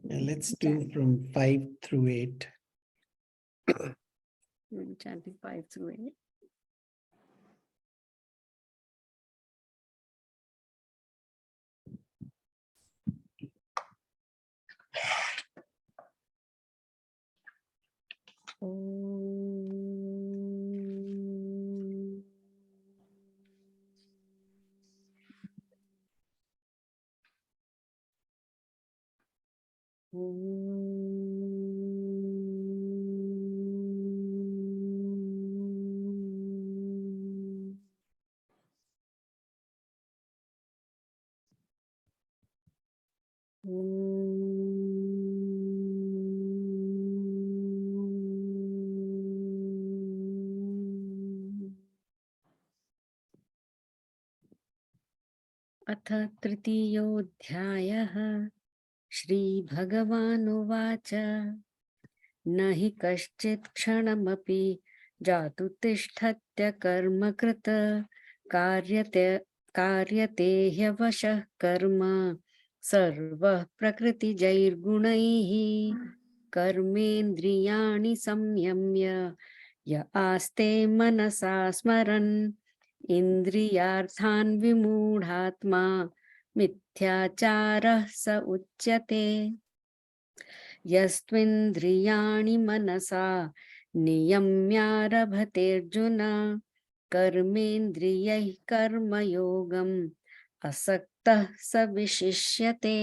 Let's do from 5 through 8. Chanting 5 through 8. अथ तृतीयोऽध्यायः श्रीभगवानुवाच न हि कश्चित् क्षणमपि जातु तिष्ठत्य कर्मकृत कार्यते ह्यवशः कर्म सर्वः प्रकृतिजैर्गुणैः कर्मेन्द्रियाणि संयम्य य आस्ते मनसा स्मरन् इन्द्रियार्थान् विमूढात्मा मिथ्याचारः स उच्यते यस्त्विन्द्रियाणि मनसा नियम्यारभतेऽर्जुन कर्मेन्द्रियैः कर्मयोगम् असक्तः स विशिष्यते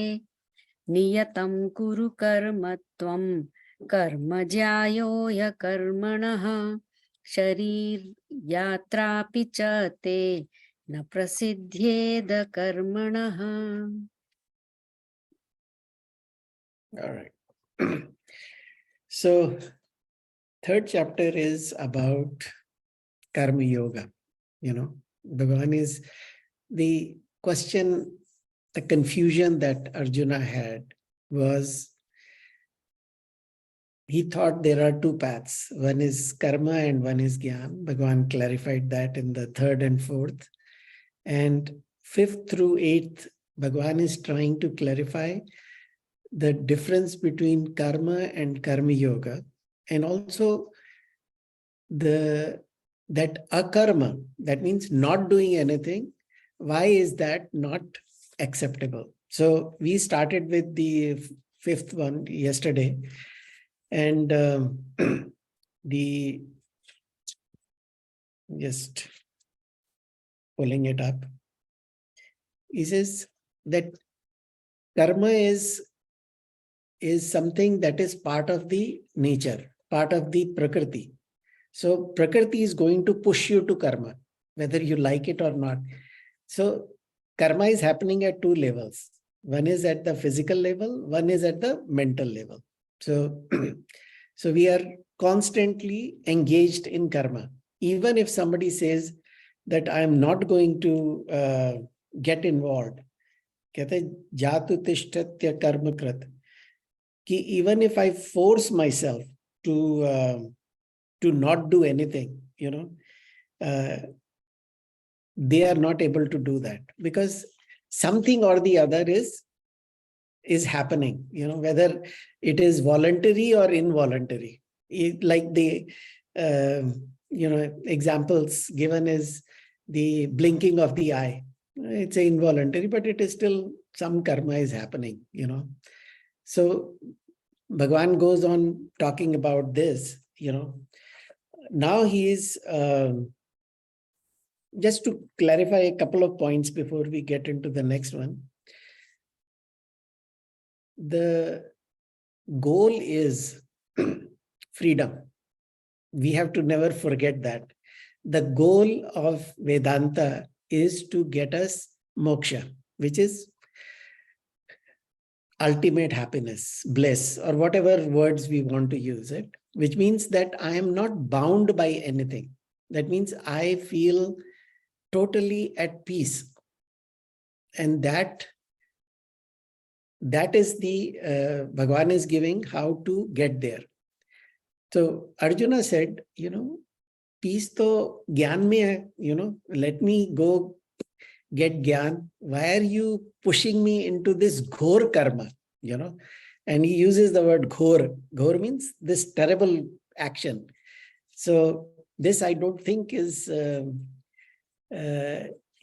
नियतं कुरु कर्म त्वं कर्म ज्यायो ह्यकर्मणः शरीरयात्रापि च ते न प्रसिद्ध्येद कर्मणः. All right. So, third chapter is about Karma Yoga. Bhagavan is the question, the confusion that Arjuna had was, he thought there are two paths. One is karma and one is jnana. Bhagavan clarified that in the third and fourth. And 5th through 8th, Bhagavan is trying to clarify the difference between karma and karma yoga, and also that akarma, that means not doing anything. Why is that not acceptable? So we started with the 5th one yesterday, and just pulling it up. He says that karma is something that is part of the nature, part of the prakriti. So prakriti is going to push you to karma, whether you like it or not. So karma is happening at two levels. One is at the physical level, one is at the mental level. So, so we are constantly engaged in karma. Even if somebody says that I am not going to get involved, कहते जातु तिष्ठत्य कर्म कृत, कि even if I force myself to not do anything, they are not able to do that because something or the other is happening, whether it is voluntary or involuntary. Like the examples given is the blinking of the eye. It's involuntary, but it is still some karma is happening, So Bhagavan goes on talking about this, Now he is, just to clarify a couple of points before we get into the next one. The goal is freedom. We have to never forget that. The goal of Vedanta is to get us moksha, which is ultimate happiness, bliss, or whatever words we want to use it, which means that I am not bound by anything. That means I feel totally at peace. And that is the Bhagavan is giving how to get there. So Arjuna said, peace to gyan mein hai, let me go get gyan. Why are you pushing me into this ghor karma? And he uses the word ghor. Ghor means this terrible action. So this I don't think is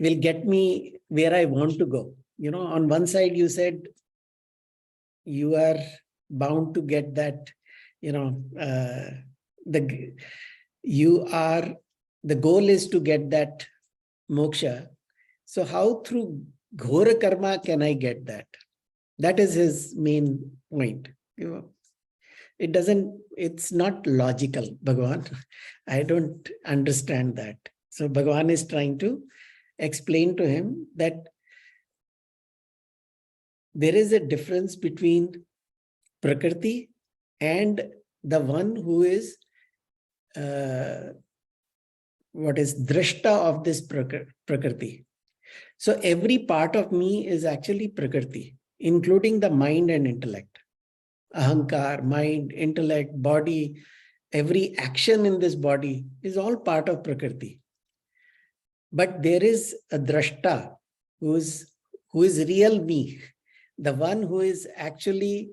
will get me where I want to go. You know, on one side you said you are bound to get that, you know, the goal is to get that moksha. So how through ghora karma can I get that? That is his main point. You know, it's not logical, Bhagavan. I don't understand that. So Bhagavan is trying to explain to him that there is a difference between Prakriti and the one who is what is drashta of this Prakriti. So every part of me is actually Prakriti, including the mind and intellect. Ahankar, mind, intellect, body, every action in this body is all part of Prakriti. But there is a drashta who is real me, the one who is actually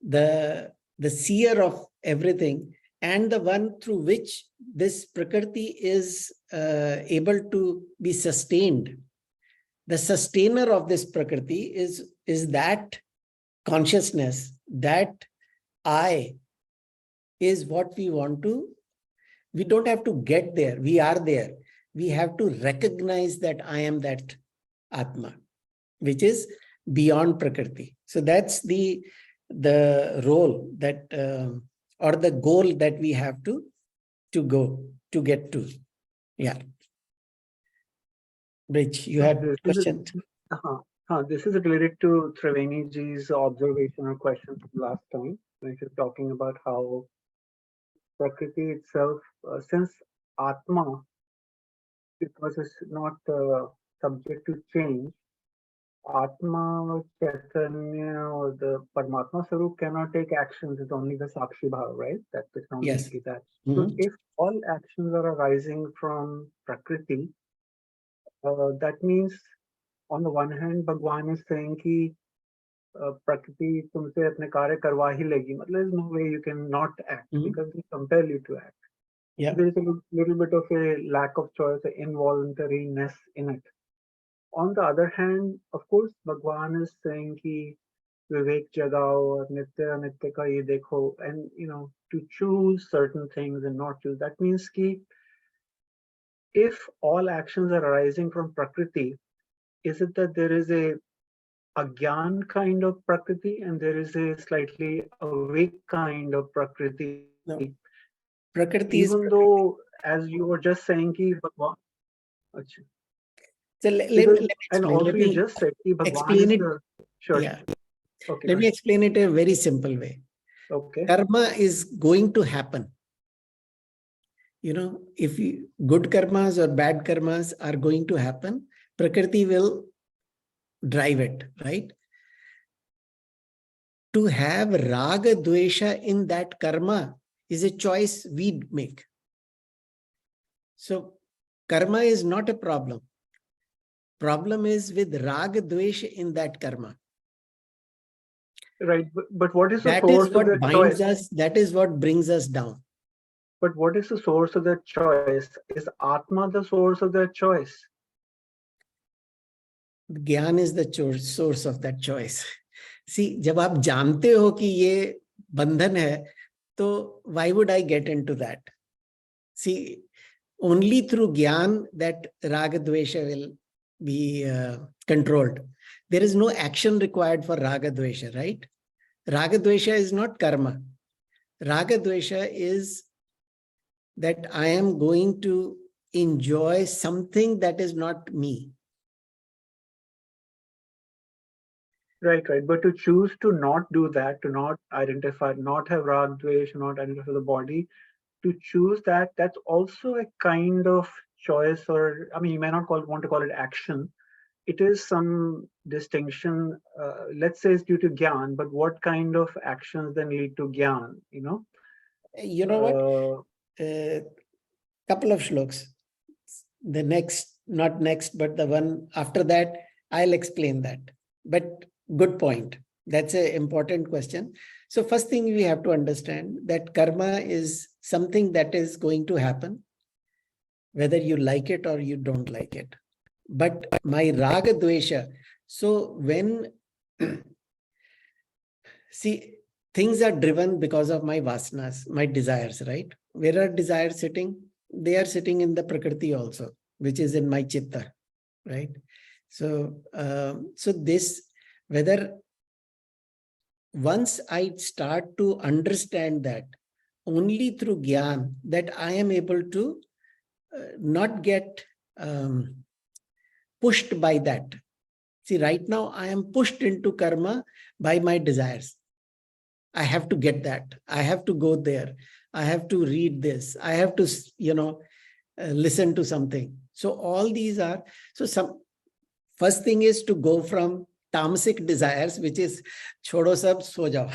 the seer of everything, and the one through which this Prakriti is able to be sustained. The sustainer of this Prakriti is that consciousness, that I is what we want to. We don't have to get there. We are there. We have to recognize that I am that Atma, which is beyond Prakriti. So that's the role that or the goal that we have to get to. Yeah. Rich, you had a question? This is related to Triveni ji's observation or question from last time, when she was talking about how Prakriti itself, since Atma, because it's not subject to change, Atma, Chaitanya, or the Paramatma Sarup cannot take actions. It's only the Sakshi Bhav, right? That is only Yes. Gita. Mhm. So if all actions are arising from Prakriti, that means on the one hand, Bhagwan is saying कि Prakriti तुमसे अपने कार्य करवा ही लेगी. There's no way you can not act because they compel you to act. Yeah. There is a little bit of a lack of choice, involuntariness in it. On the other hand, of course, Bhagwan is saying कि विवेक जगाओ और नित्य अनित्य का ये देखो, and you know, to choose certain things and not choose. That means कि if all actions are arising from Prakriti, is it that there is a Agyan kind of Prakriti and there is a slightly awake kind of Prakriti? No. Prakriti is even though, as you were just saying, ki Bhagwan, achha. So let me and explain. also Let you me just said ki Bhagwan explain is it. the sure. Yeah. Okay. Let me explain it in a very simple way. Okay. Karma is going to happen. You know, if good karmas or bad karmas are going to happen, Prakriti will drive it, right? To have raga dvesha in that karma is a choice we make. So karma is not a problem. Problem is with raga dvesha in that karma. Right, but what is the That source is what of that binds choice? us. That is what brings us down. But what is the source of that choice? Is Atma the source of that choice? Gyan is the source of that choice. See, जब आप जानते हो कि ये बंधन है, तो why would I get into that? See, only through Gyan that Raga Dvesha will be controlled. There is no action required for Raga Dvesha, right? Raga Dvesha is not karma. Raga Dvesha is that I am going to enjoy something that is not me. Right. But to choose to not do that, to not identify, not have rag, dvesh, not identify the body, to choose that, that's also a kind of choice, or I mean, you may not want to call it action. It is some distinction. Let's say it's due to gyan, but what kind of actions then lead to gyan? You know. You know what? Couple of shloks. The next, not next, but the one after that, I'll explain that. But good point. That's an important question. So first thing we have to understand that karma is something that is going to happen, whether you like it or you don't like it. But my raga dvesha, so when, see, things are driven because of my vasanas, my desires, right? Where are desires sitting? They are sitting in the prakriti also, which is in my chitta, right? So, so this, whether once I start to understand that only through gyan that I am able to not get pushed by that. See, right now I am pushed into karma by my desires. I have to get that. I have to go there. I have to read this. I have to, listen to something. So all these are, so some, first thing is to go from tamasic desires, which is chodo sab so jao,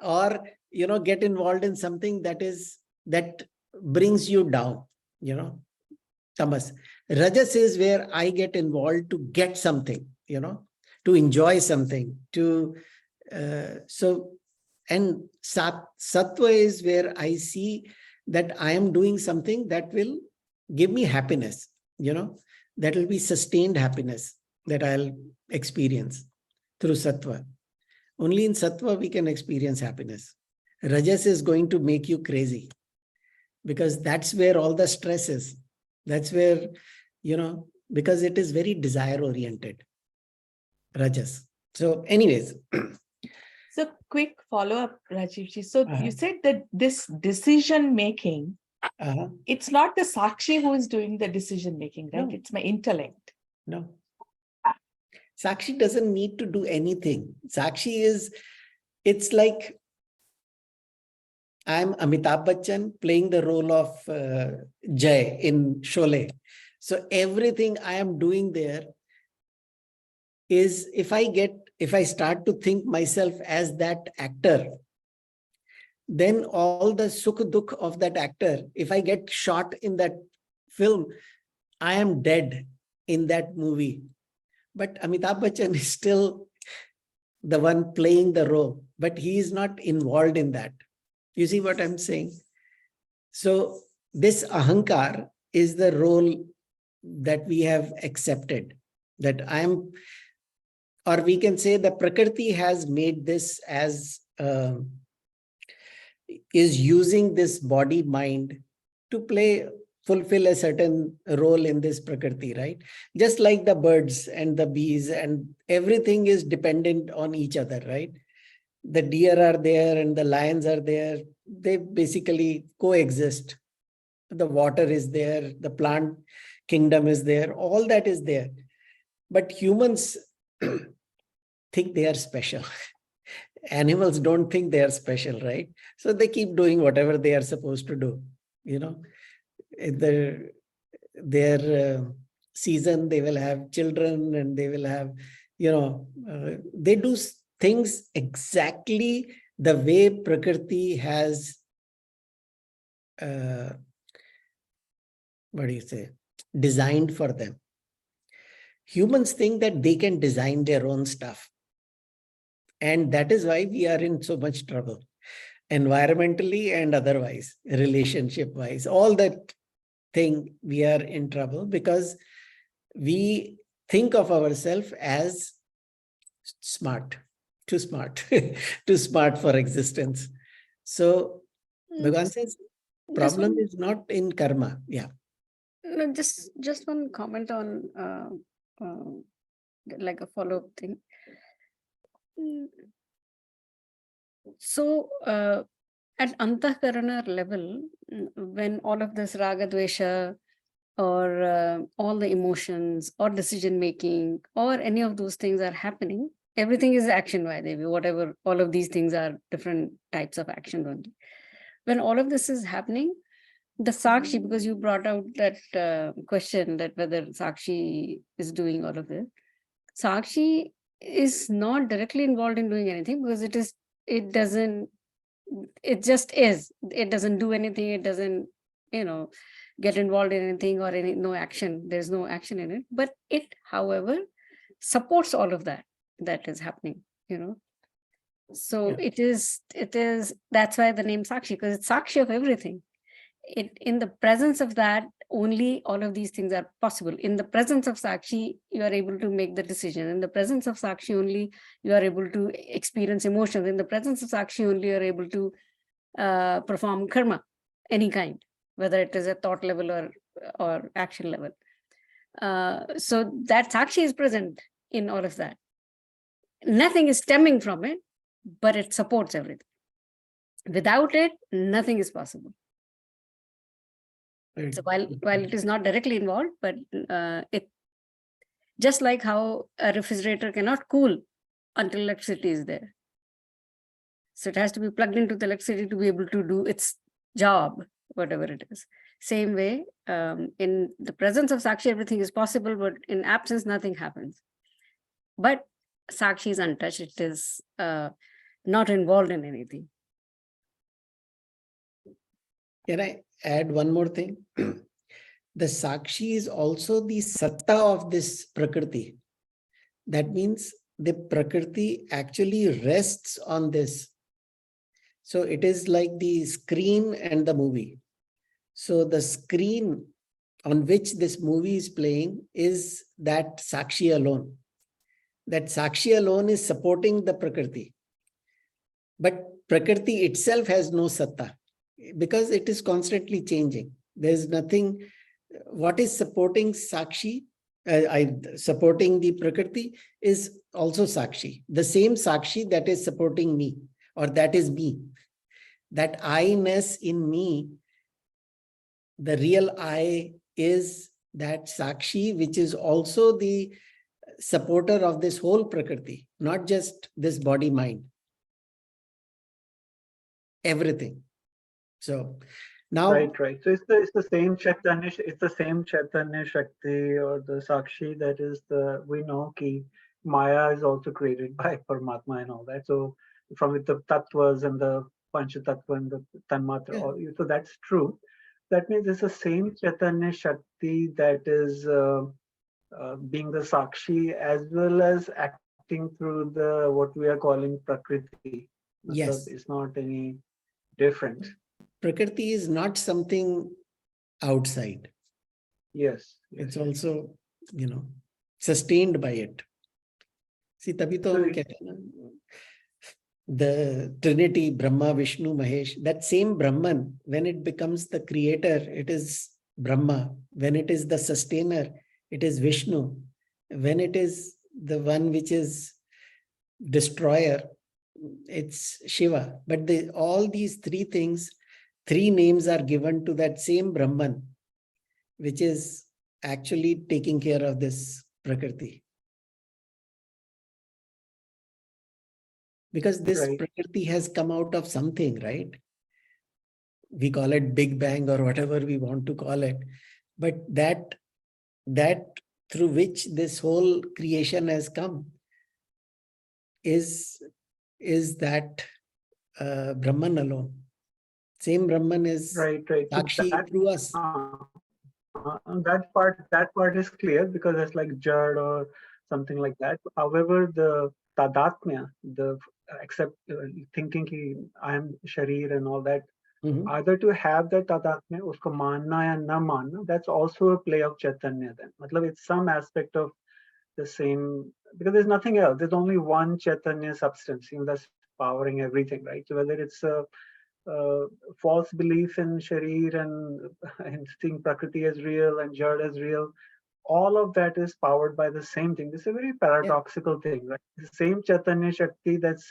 or, get involved in something that brings you down, tamas. Rajas is where I get involved to get something, to enjoy something, and sattva is where I see that I am doing something that will give me happiness, that will be sustained happiness that I'll experience through sattva. Only in sattva we can experience happiness. Rajas is going to make you crazy because that's where all the stress is. That's where, because it is very desire oriented. Rajas. So anyways. So quick follow-up, Rajivji. So you said that this decision making, it's not the Sakshi who is doing the decision making, right? No. It's my intellect. No. Sakshi doesn't need to do anything. Sakshi is, it's like I'm Amitabh Bachchan playing the role of Jay in Sholay. So everything I am doing there is, if I start to think myself as that actor, then all the sukh dukh of that actor, if I get shot in that film, I am dead in that movie. But Amitabh Bachchan is still the one playing the role, but he is not involved in that. You see what I'm saying? So this ahankar is the role that we have accepted, that I am, or we can say the Prakriti has made this as, is using this body mind to fulfill a certain role in this Prakriti, right? Just like the birds and the bees and everything is dependent on each other, right? The deer are there and the lions are there. They basically coexist. The water is there, the plant kingdom is there, all that is there. But humans think they are special. Animals don't think they are special, right? So they keep doing whatever they are supposed to do. Their season, they will have children and they will have, they do things exactly the way Prakriti has, designed for them. Humans think that they can design their own stuff. And that is why we are in so much trouble, environmentally and otherwise, relationship-wise, all that thing we are in trouble because we think of ourselves as smart, too smart, too smart for existence. So Bhagavan says, problem is not in karma. Yeah. No, just one comment on like a follow-up thing. So at Antahkarana level, when all of this raga dvesha or all the emotions or decision making or any of those things are happening, everything is action by the way, whatever, all of these things are different types of action only. When all of this is happening, the Sakshi, because you brought out that question that whether Sakshi is doing all of this, Sakshi is not directly involved in doing anything because it just is. It doesn't do anything. It doesn't, get involved in anything or no action. There's no action in it. But it, however, supports all of that is happening. you know. So Yeah. it is, that's why the name Sakshi, because it's Sakshi of everything. In the presence of that, only all of these things are possible. In the presence of Sakshi, you are able to make the decision. In the presence of Sakshi only, you are able to experience emotions. In the presence of Sakshi only, you are able to perform karma, any kind, whether it is a thought level or action level. So that Sakshi is present in all of that. Nothing is stemming from it, but it supports everything. Without it, nothing is possible. Right. So while it is not directly involved, but it, just like how a refrigerator cannot cool until electricity is there. So it has to be plugged into the electricity to be able to do its job, whatever it is. Same way, in the presence of Sakshi, everything is possible, but in absence, nothing happens. But Sakshi is untouched. It is not involved in anything. Can I add one more thing? The Sakshi is also the satta of this Prakriti. That means the Prakriti actually rests on this. So it is like the screen and the movie. So the screen on which this movie is playing is that Sakshi alone. That Sakshi alone is supporting the Prakriti. But Prakriti itself has no satta because it is constantly changing. There's nothing. What is supporting Sakshi, supporting the Prakriti is also Sakshi. The same Sakshi that is supporting me, or that is me. That I-ness in me, the real I is that Sakshi, which is also the supporter of this whole Prakriti, not just this body mind. Everything. So now, right. So it's the same Chaitanya, it's the same Chaitanya Shakti or the Sakshi that is the, we know ki Maya is also created by Paramatma and all that. So from with the tattvas and the Panchatattva and the Tanmatra, yeah, so that's true. That means it's the same Chaitanya Shakti that is being the Sakshi as well as acting through the what we are calling Prakriti. yes, It's not any different. Prakriti is not something outside. Yes. It's also, sustained by it. See, tabhi to hum kehte hain na, the Trinity, Brahma, Vishnu, Mahesh, that same Brahman, when it becomes the creator, it is Brahma. When it is the sustainer, it is Vishnu. When it is the one which is destroyer, it's Shiva. But all these three things, three names are given to that same Brahman, which is actually taking care of this Prakriti. Because this Right. Prakriti has come out of something, right? We call it Big Bang or whatever we want to call it. But that through which this whole creation has come is that Brahman alone. Same Brahman is Right. So Sakshi through us. That part is clear because it's like Jad or something like that. However, the Tadatmya, the except thinking ki I am Sharir and all that, either to have that Tadatmya, usko manna ya na manna, that's also a play of Chaitanya then. Matlab, it's some aspect of the same, because there's nothing else. There's only one Chaitanya substance, that's powering everything, right? So whether it's a false belief in Sharir and seeing Prakriti as real and Jad as real, all of that is powered by the same thing. This is a very paradoxical thing, right? The same Chaitanya Shakti that's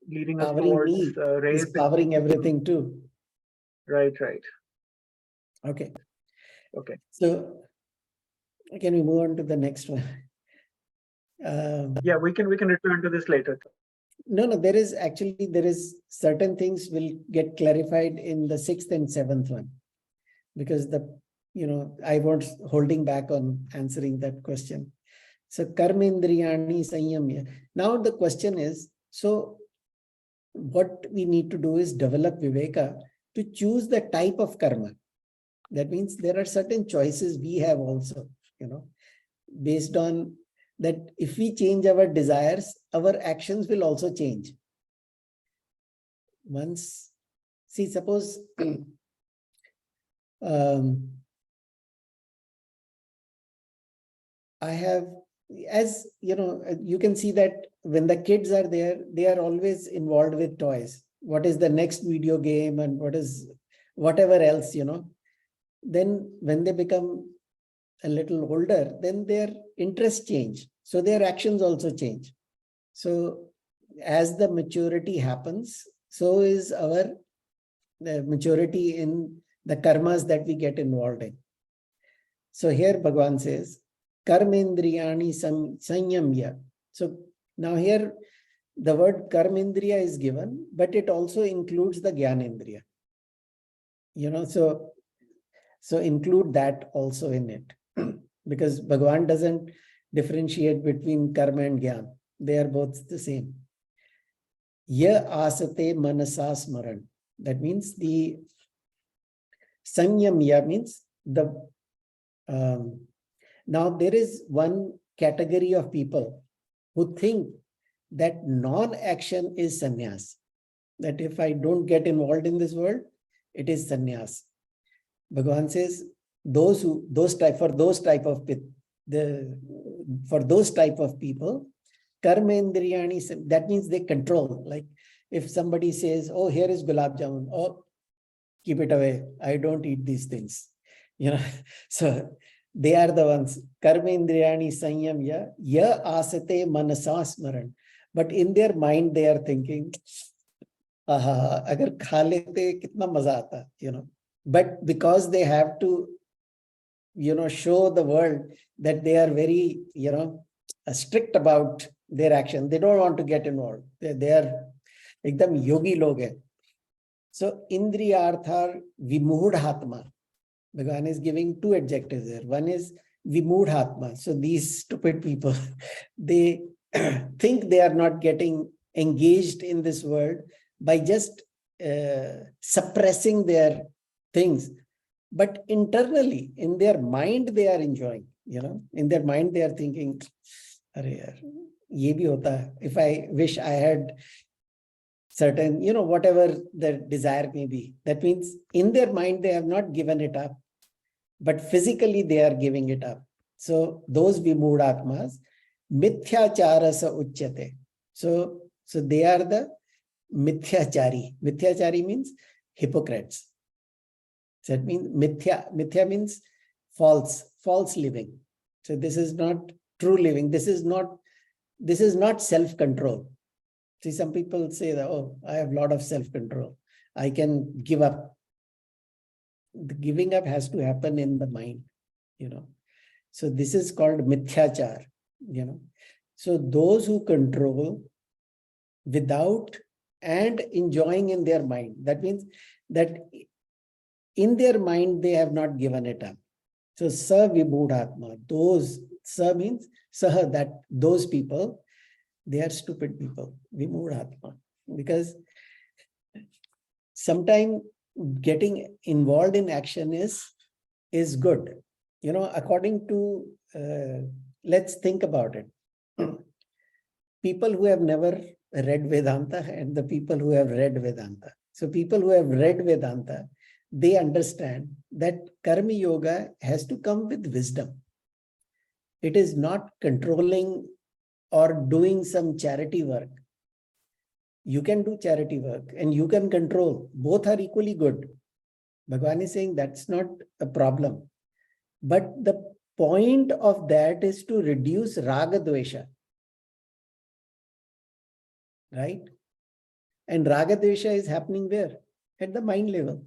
leading us Powering towards me race. is powering everything too. Right. Okay. Okay. So can we move on to the next one? Yeah, we can return to this later. No, there is certain things will get clarified in the 6th and 7th one, because I was holding back on answering that question. So karmendriyani sanyamya. Now the question is, so what we need to do is develop viveka to choose the type of karma. That means there are certain choices we have also, based on that if we change our desires, our actions will also change. Once, see, suppose I have, as you know, you can see that when the kids are there, they are always involved with toys. What is the next video game and what is whatever else, then when they become a little older, then their interests change. So their actions also change. So as the maturity happens, so is our maturity in the karmas that we get involved in. So here Bhagavan says, karmendriyani sanyamya. So now here the word karmendriya is given, but it also includes the gyanendriya. So include that also in it. Because Bhagavan doesn't differentiate between karma and gyan. They are both the same. Ya asate manasa smaran. That means the sanyamya means the now there is one category of people who think that non-action is sannyas. That if I don't get involved in this world, it is sannyas. Bhagavan says for those type of people, karmendriyani, that means they control. Like if somebody says, oh, here is gulab jamun, oh, keep it away. I don't eat these things. So they are the ones. Karmendriyani sanyamya ya asate manasa smaran. But in their mind, they are thinking, agar kha lete kitna maza aata, But because they have to, show the world that they are very, strict about their action. They don't want to get involved. They are ekdam yogi log hai. So indriyarthar vimudhatma. Bhagavan is giving two adjectives there. One is vimudhatma. So these stupid people, they think they are not getting engaged in this world by just suppressing their things. But internally, in their mind, they are enjoying, in their mind, they are thinking, Arey yaar, ye bhi hota. If I wish I had certain, whatever the desire may be. That means in their mind, they have not given it up, but physically they are giving it up. So those vimudhatmas, mithyacharasa uchyate. So they are the mithyachari. Mithyachari means hypocrites. So that means mithya means false living. So this is not true living. This is not self-control. See, some people say that, oh, I have a lot of self-control. I can give up. The giving up has to happen in the mind, So this is called mithyachar, So those who control without and enjoying in their mind, that means that in their mind, they have not given it up. So sa vibhudhatma, sa means saha, that those people, they are stupid people, vimudhatma. Because sometimes getting involved in action is good. According to, let's think about it. People who have never read Vedanta and the people who have read Vedanta. So people who have read Vedanta, they understand that karma yoga has to come with wisdom. It is not controlling or doing some charity work. You can do charity work and you can control. Both are equally good. Bhagavan is saying that's not a problem. But the point of that is to reduce raga dvesha. Right? And raga dvesha is happening where? At the mind level.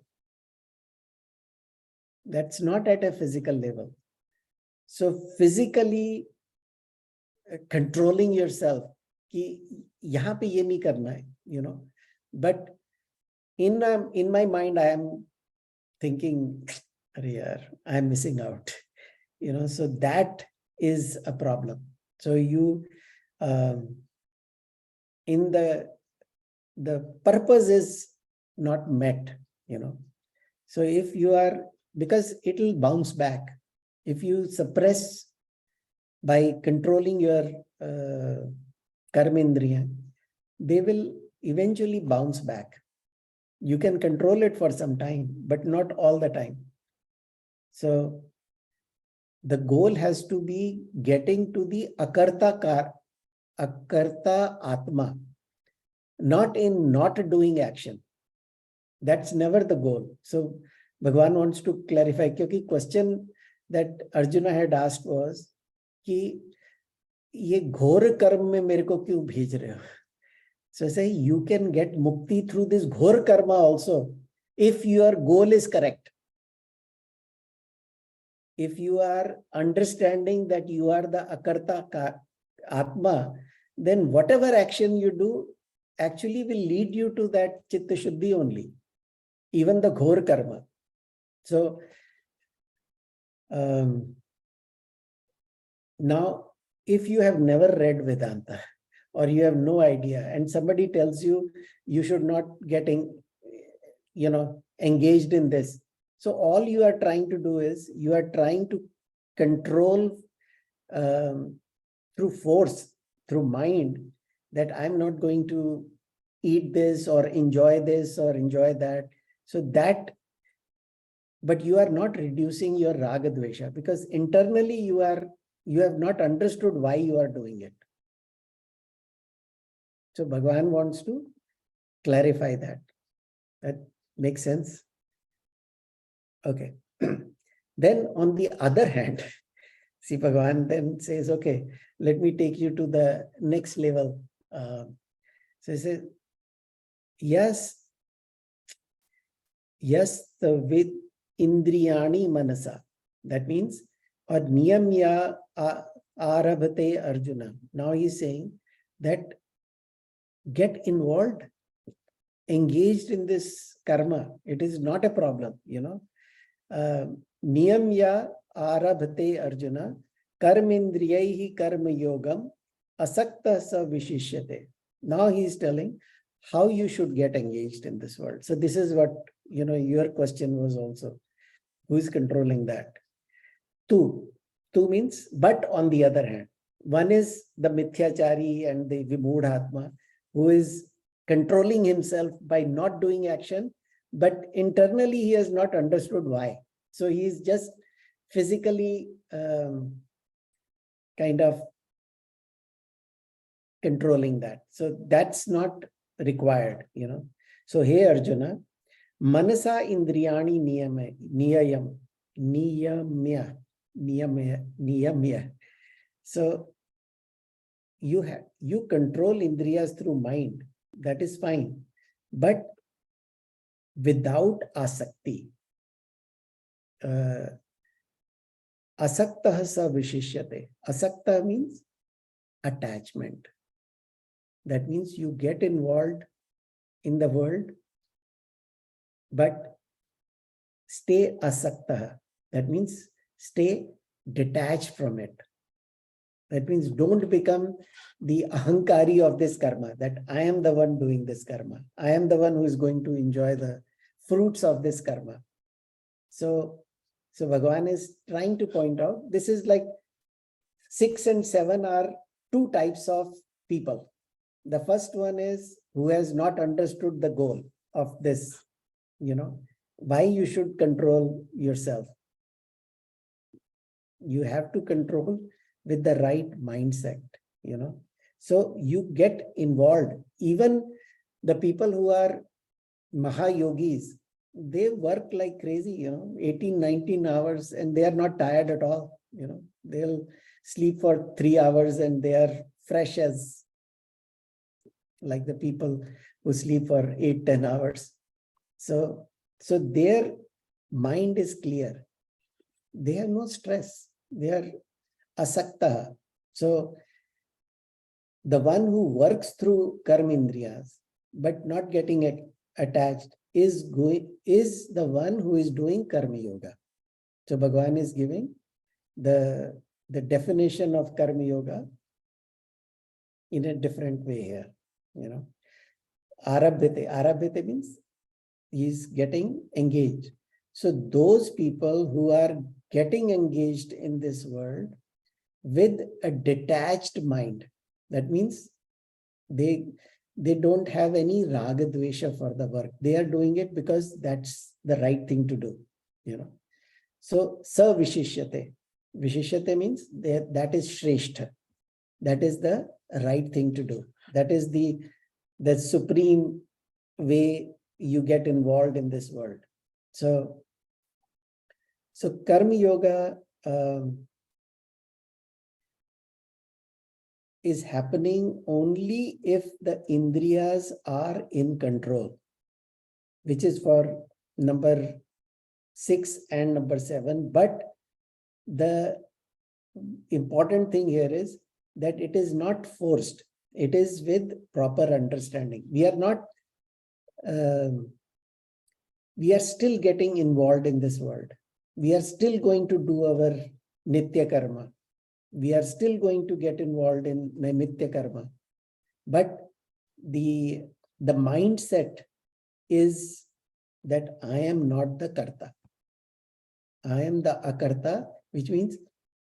That's not at a physical level. So physically controlling yourself, ki yahan pe ye nahi karna hai, But in my mind, I am thinking, Arey yaar, I am missing out. So that is a problem. So you, in the purpose is not met, So if you are, because it will bounce back. If you suppress by controlling your karmendriya, they will eventually bounce back. You can control it for some time, but not all the time. So the goal has to be getting to the akarta atma, not in not doing action. That's never the goal. So Bhagwan wants to clarify, because question that Arjuna had asked was कि ये घोर कर्म में मेरे को क्यों भेज रहे हो? So say you can get mukti through this ghor karma also, if your goal is correct. If you are understanding that you are the akarta atma, then whatever action you do actually will lead you to that chitta shuddhi only, even the ghor karma. So now, if you have never read Vedanta, or you have no idea, and somebody tells you you should not get engaged in this, so all you are trying to do is you are trying to control through force, through mind, that I'm not going to eat this or enjoy that. So that, but you are not reducing your raga dvesha, because internally you have not understood why you are doing it. So Bhagwan wants to clarify that. That makes sense? Okay. Then on the other hand, see, Bhagwan then says, okay, let me take you to the next level. So he says, yes, the with indriyani manasa. That means, or niyamya arabhate Arjuna. Now he's saying that get involved, engaged in this karma. It is not a problem, Niyamya arabhate Arjuna, karmendriyaihi karma yogam, asakta sa vishishyate. Now he is telling how you should get engaged in this world. So this is what, your question was also. Who is controlling that? Two means, but on the other hand, one is the mithyachari and the vimudhatma, who is controlling himself by not doing action, but internally he has not understood why. So he is just physically kind of controlling that. So that's not required, So hey Arjuna, manasa indriyani niyamya. So you control indriyas through mind. That is fine, but without asakti. Asakta sa vishishyate. Asakta means attachment. That means you get involved in the world, but stay asakta. That means stay detached from it. That means don't become the ahankari of this karma, that I am the one doing this karma. I am the one who is going to enjoy the fruits of this karma. So Bhagavan is trying to point out, this is like 6 and 7 are two types of people. The first one is who has not understood the goal of this, why you should control yourself. You have to control with the right mindset, So you get involved. Even the people who are Mahayogis, they work like crazy, 18, 19 hours, and they are not tired at all. They'll sleep for 3 hours and they are fresh as like the people who sleep for 8, 10 hours. So their mind is clear. They have no stress. They are asakta. So the one who works through karmendriyas, but not getting attached, is the one who is doing karma yoga. So Bhagavan is giving the definition of karma yoga in a different way here. Arabhyate means he is getting engaged. So those people who are getting engaged in this world, with a detached mind. That means they don't have any raga dvesha for the work. They are doing it because that's the right thing to do, So sa vishishyate. Vishishyate means that is shrestha. That is the right thing to do. That is the supreme way you get involved in this world. So karma yoga is happening only if the indriyas are in control, which is for number 6 and number 7. But the important thing here is that it is not forced. It is with proper understanding. We are not, we are still getting involved in this world. We are still going to do our nitya karma. We are still going to get involved in nitya karma. But the mindset is that I am not the karta. I am the akarta, which means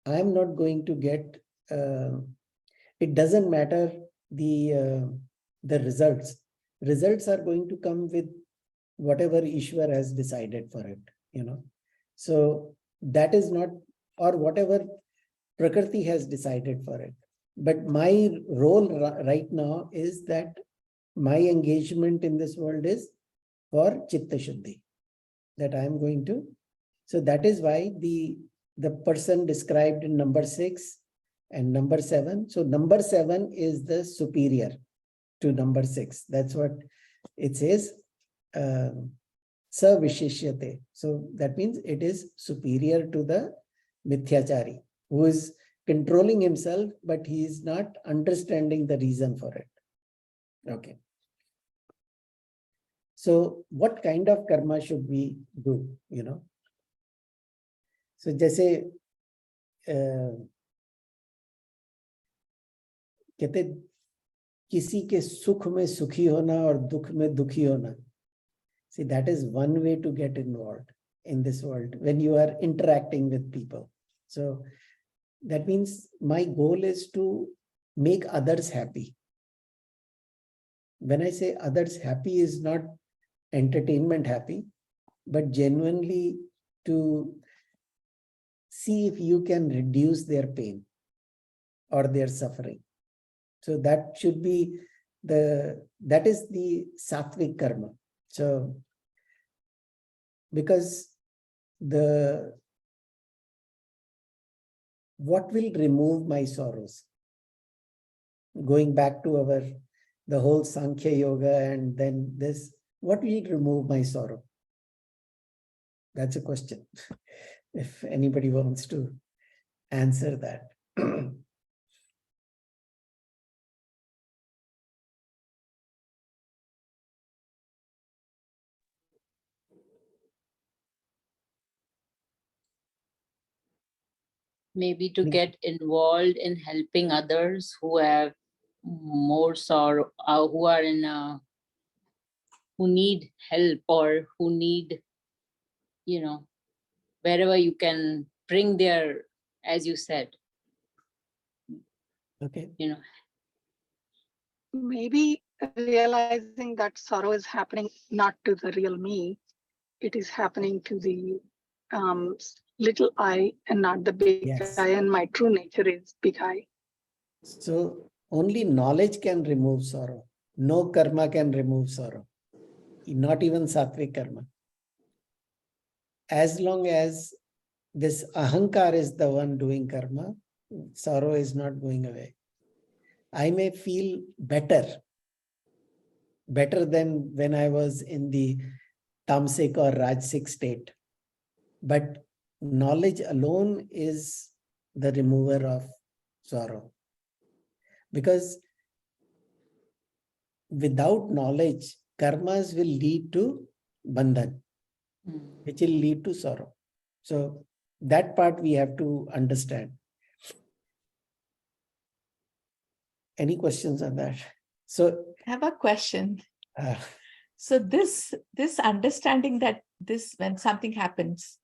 I am not going to get, it doesn't matter the results. Results are going to come with whatever Ishwar has decided for it, So that is not, or whatever Prakriti has decided for it. But my role right now is that my engagement in this world is for Chitta Shuddhi. That I am going to. So that is why the person described in number 6 and number 7. So number 7 is the superior to number 6. That's what it says. Sa vishishyate. So that means it is superior to the mithyachari, who is controlling himself, but he is not understanding the reason for it. Okay. So what kind of karma should we do, So जैसे कहते किसी के सुख में सुखी होना और दुख में दुखी होना. See, that is one way to get involved in this world when you are interacting with people. So that means my goal is to make others happy. When I say others happy, is not entertainment happy, but genuinely to see if you can reduce their pain or their suffering. So that should be that is the sattvic karma. So because what will remove my sorrows? Going back to the whole Sankhya yoga and then this, what will remove my sorrow? That's a question. If anybody wants to answer that. Maybe to get involved in helping others who have more sorrow, who are in who need help, or who need, wherever you can bring their, as you said. Okay. Maybe realizing that sorrow is happening not to the real me, it is happening to the little I and not the big Yes. I, and my true nature is big I. So only knowledge can remove sorrow. No karma can remove sorrow. Not even sattvic karma. As long as this ahankar is the one doing karma, sorrow is not going away. I may feel better than when I was in the tamasic or rajasic state. But knowledge alone is the remover of sorrow. Because without knowledge, karmas will lead to bandhan, which will lead to sorrow. So that part we have to understand. Any questions on that? So I have a question. So this understanding that when something happens,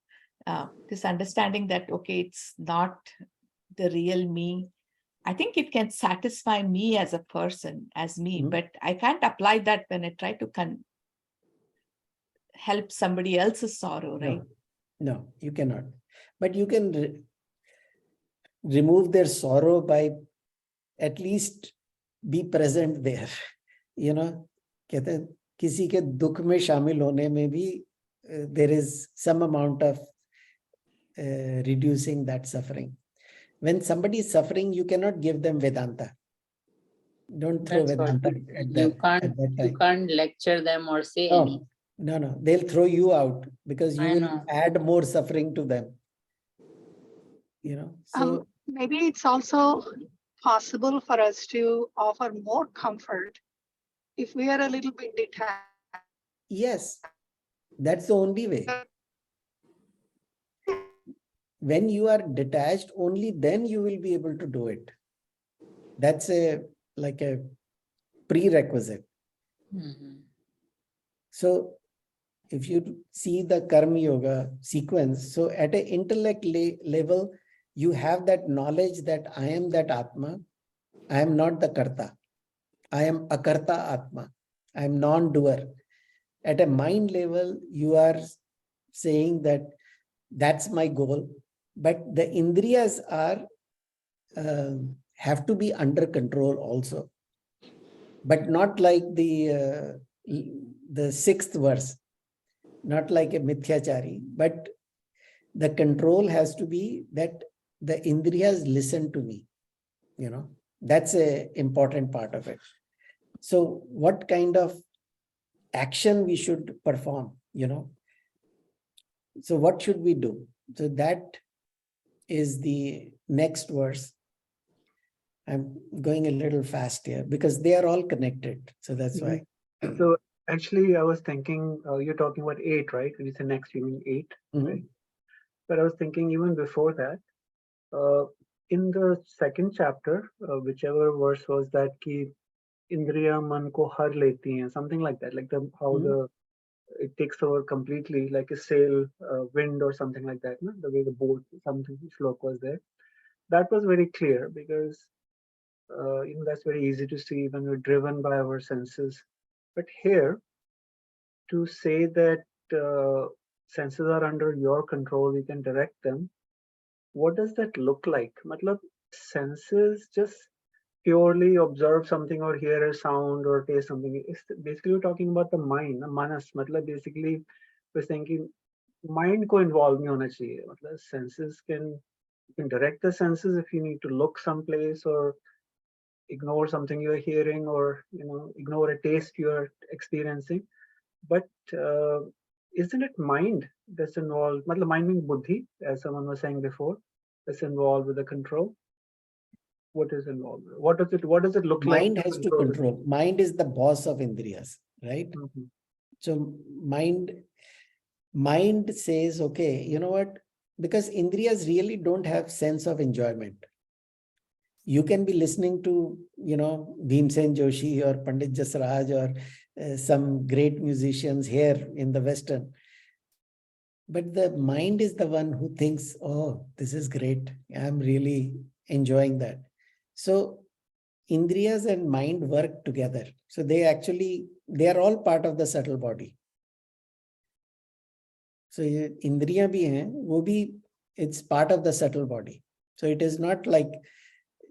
this understanding that, okay, it's not the real me, I think it can satisfy me as a person, as me, but I can't apply that when I try to help somebody else's sorrow, right? No, you cannot. But you can remove their sorrow by at least be present there. You know, कहते हैं किसी के दुख में शामिल होने में भी there is some amount of reducing that suffering. When somebody is suffering, you cannot give them Vedanta. Don't throw That's what Vedanta at you that time. you can't lecture them or say No, anything. no, they'll throw you out because you I will know. add more suffering to them. You know, so maybe it's also possible for us to offer more comfort if we are a little bit detached. yes, that's the only way. When you are detached, only then you will be able to do it. That's like a prerequisite. Mhm. So if you see the Karma Yoga sequence, so at an intellect level, you have that knowledge that I am that Atma. I am not the Karta. I am Akarta Atma. I am non-doer. At a mind level, you are saying that that's my goal. But the Indriyas are have to be under control also. But not like the sixth verse, not like a mithyachari, but the control has to be that the Indriyas listen to me. You know, that's an important part of it. So what kind of action we should perform, you know? So what should we do? So that is the next verse. I'm going a little fast here because they are all connected. So that's why. So actually, I was thinking, you're talking about 8, right? When you say next, you mean 8, right? But I was thinking even before that, in the second chapter, whichever verse was that, ki Indriya man ko har leti hain, something like that, like how it takes over completely, like a sail, wind or something like that, no? The way the boat, something slok was there. That was very clear because that's very easy to see when we're driven by our senses. But here, to say that senses are under your control, you can direct them, what does that look like? Matlab, senses just purely observe something or hear a sound or taste something. It's basically we're talking about the mind, the manas. Matlab, basically we're thinking mind ko involve nahi hona chahiye. Matlab, senses you can direct the senses if you need to look someplace or ignore something you're hearing or ignore a taste you're experiencing. But isn't it mind that's involved? Matlab, mind means buddhi, as someone was saying before, that's involved with the control. What is involved? What does it look like? Mind has to control. Mind is the boss of Indriyas, right? So mind says, okay, you know what? Because Indriyas really don't have sense of enjoyment. You can be listening to, Bhimsen Joshi or Pandit Jasraj or some great musicians here in the Western. But the mind is the one who thinks, oh, this is great. I'm really enjoying that. So Indriyas and mind work together. So they are all part of the subtle body. So Indriya bhi hai, wo bhi, it's part of the subtle body. So it is not like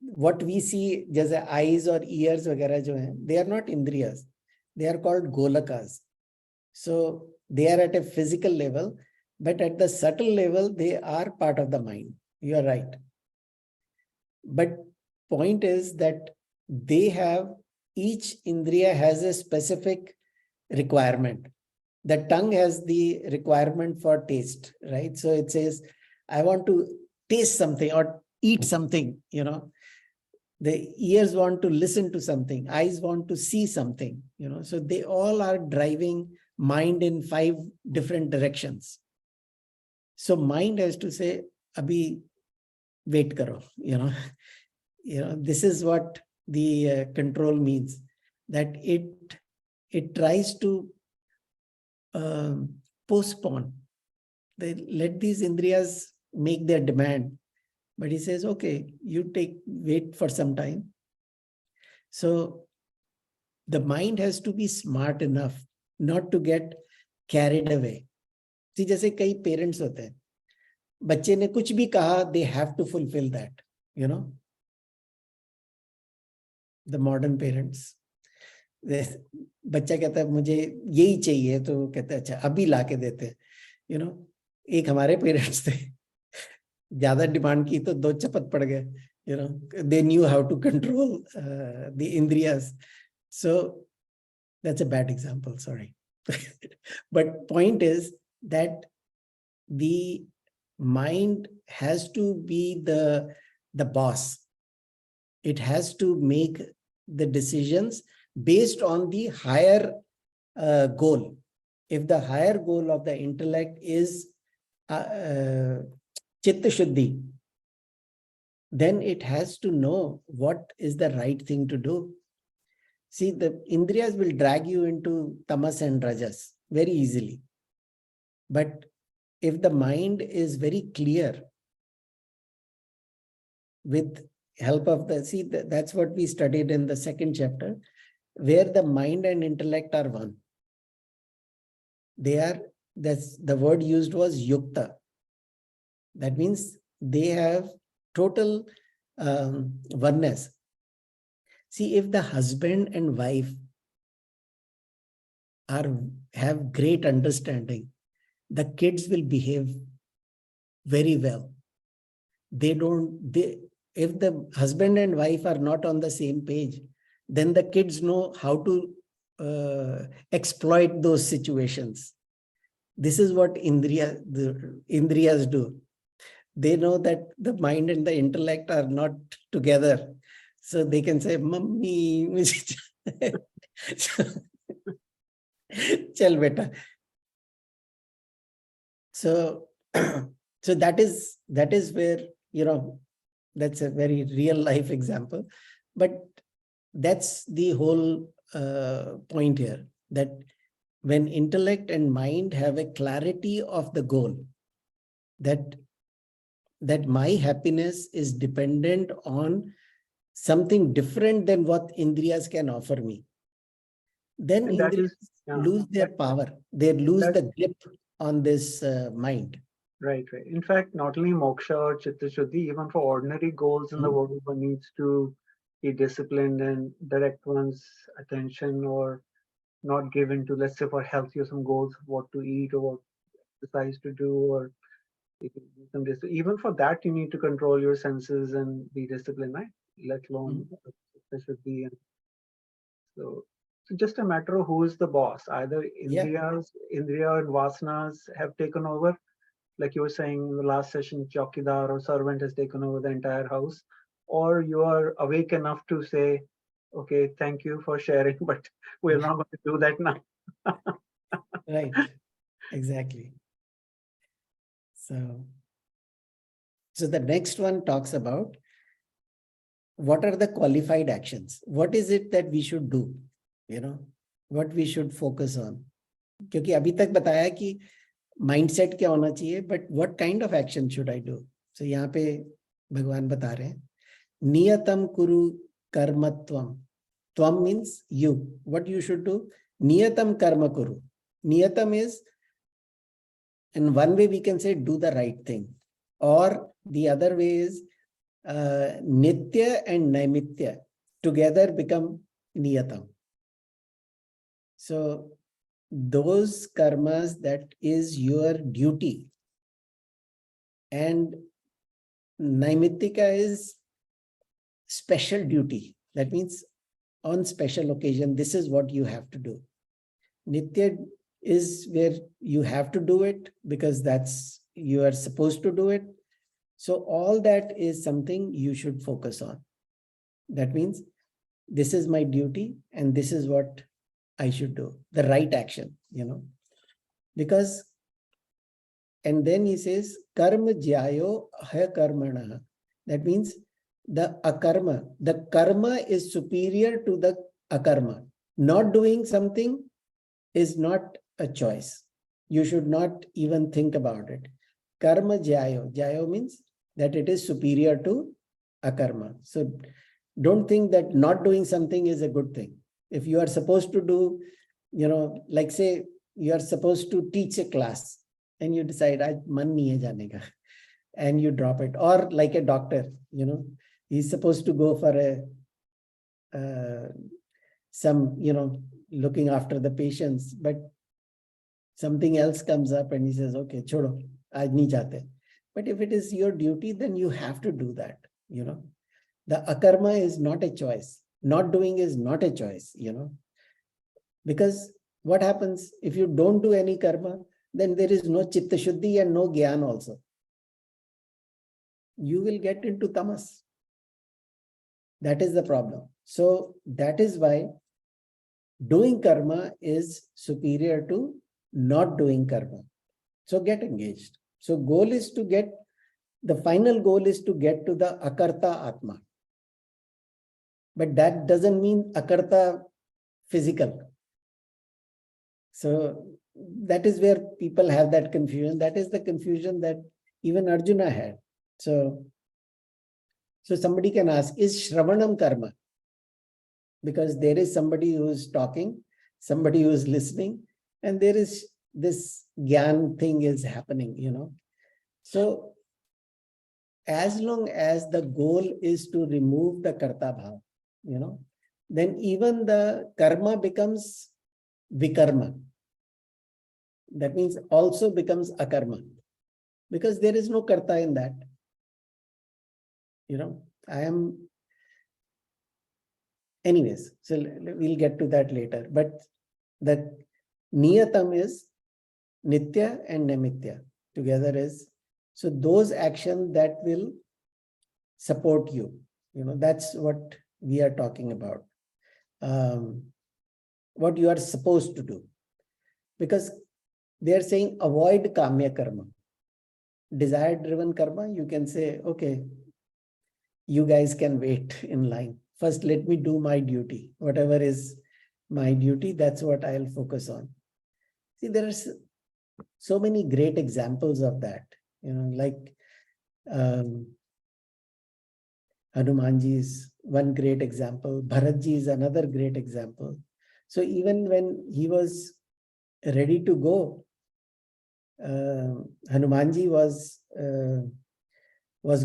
what we see, just eyes or ears, vagara jo hai, they are not Indriyas. They are called Golakas. So they are at a physical level, but at the subtle level, they are part of the mind. You are right. But point is that each Indriya has a specific requirement. The tongue has the requirement for taste, right? So it says, I want to taste something or eat something, The ears want to listen to something, eyes want to see something, So they all are driving mind in 5 different directions. So mind has to say, Abhi, wait karo, This is what the control means, that it tries to postpone. They let these Indriyas make their demand. But he says, okay, you wait for some time. So the mind has to be smart enough not to get carried away. See, जैसे कई parents होते हैं, बच्चे ने कुछ भी कहा, they have to fulfill that, you know. The modern parents. बच्चा कहता है मुझे यही चाहिए, तो कहते हैं अच्छा अभी ला के देते हैं, you know. एक हमारे पेरेंट्स थे, ज्यादा डिमांड की तो 2 चपत पड़ गए, you know. They knew how to control the indriyas. So that's a bad example, sorry. But point is that the mind has to be the boss. It has to make the decisions based on the higher goal. If the higher goal of the intellect is Chitta Shuddhi, then it has to know what is the right thing to do. See, the Indriyas will drag you into Tamas and Rajas very easily. But if the mind is very clear with help of that's what we studied in the 2nd chapter, where the mind and intellect are one. That's the word used was yukta. That means they have total oneness. See, if the husband and wife have great understanding, the kids will behave very well. If the husband and wife are not on the same page, then the kids know how to exploit those situations. This is what the Indriyas do. They know that the mind and the intellect are not together. So they can say, Mummy, chal beta. So that is where, you know, that's a very real life example. But that's the whole point here, that when intellect and mind have a clarity of the goal, that my happiness is dependent on something different than what Indriyas can offer me, then Indriyas lose their power. They lose the grip on this mind. Right. In fact, not only moksha or chitta shuddhi, even for ordinary goals in the world, one needs to be disciplined and direct one's attention, or not given to, let's say for health, you have some goals, what to eat or what exercise to do, or even for that you need to control your senses and be disciplined, right? Let alone chitta shuddhi. And so just a matter of who is the boss. Either Indriya and Vasanas have taken over, like you were saying in the last session, Chowkidar or servant has taken over the entire house, or you are awake enough to say, okay, thank you for sharing, but we're not going to do that now. Right, exactly. So the next one talks about what are the qualified actions? What is it that we should do? You know, what we should focus on. क्योंकि अभी तक बताया कि mindset क्या होना चाहिए, but what kind of action should I do? So यहाँ पे भगवान बता रहे हैं, नियतम कुरु कर्मत्वम. Tvam means you. What you should do? Niyatam karma kuru. Niyatam is, in one way we can say do the right thing. Or the other way is nitya and naimitya together become niyatam. So those karmas that is your duty, and naimittika is special duty. That means on special occasion, this is what you have to do. Nitya is where you have to do it because you are supposed to do it. So all that is something you should focus on. That means this is my duty and this is what I should do. The right action, you know. Because, and then he says, karma jyayo ha karmana. That means the karma is superior to the akarma. Not doing something is not a choice. You should not even think about it. Karma jyayo. Jyayo means that it is superior to akarma. So don't think that not doing something is a good thing. If you are supposed to do, like say you are supposed to teach a class and you decide, "Aaj man nahi hai jaane ka," and you drop it. Or like a doctor, he's supposed to go for some, looking after the patients, but something else comes up and he says, "Okay, chodo, aaj nahi jate." But if it is your duty, then you have to do that, The akarma is not a choice. Not doing is not a choice, Because what happens if you don't do any karma, then there is no chitta shuddhi and no gyan also. You will get into tamas. That is the problem. So that is why doing karma is superior to not doing karma. So get engaged. So the final goal is to get to the akarta atma. But that doesn't mean akarta physical. So that is where people have that confusion. That is the confusion that even Arjuna had. So somebody can ask, is Shravanam karma? Because there is somebody who is talking, somebody who is listening, and there is this gyan thing is happening, So as long as the goal is to remove the karta bhav, then even the karma becomes vikarma. That means also becomes akarma, because there is no karta in that. Anyways, so we'll get to that later. But that niyatam is nitya and namitya. Together is, so those actions that will support you. That's what we are talking about. What you are supposed to do. Because they are saying avoid kamya karma. Desire driven karma, you can say, okay, you guys can wait in line. First, let me do my duty. Whatever is my duty, that's what I'll focus on. See, there are so many great examples of that. Like Hanumanji is one great example. Bharatji is another great example. So even when he was ready to go, Hanumanji was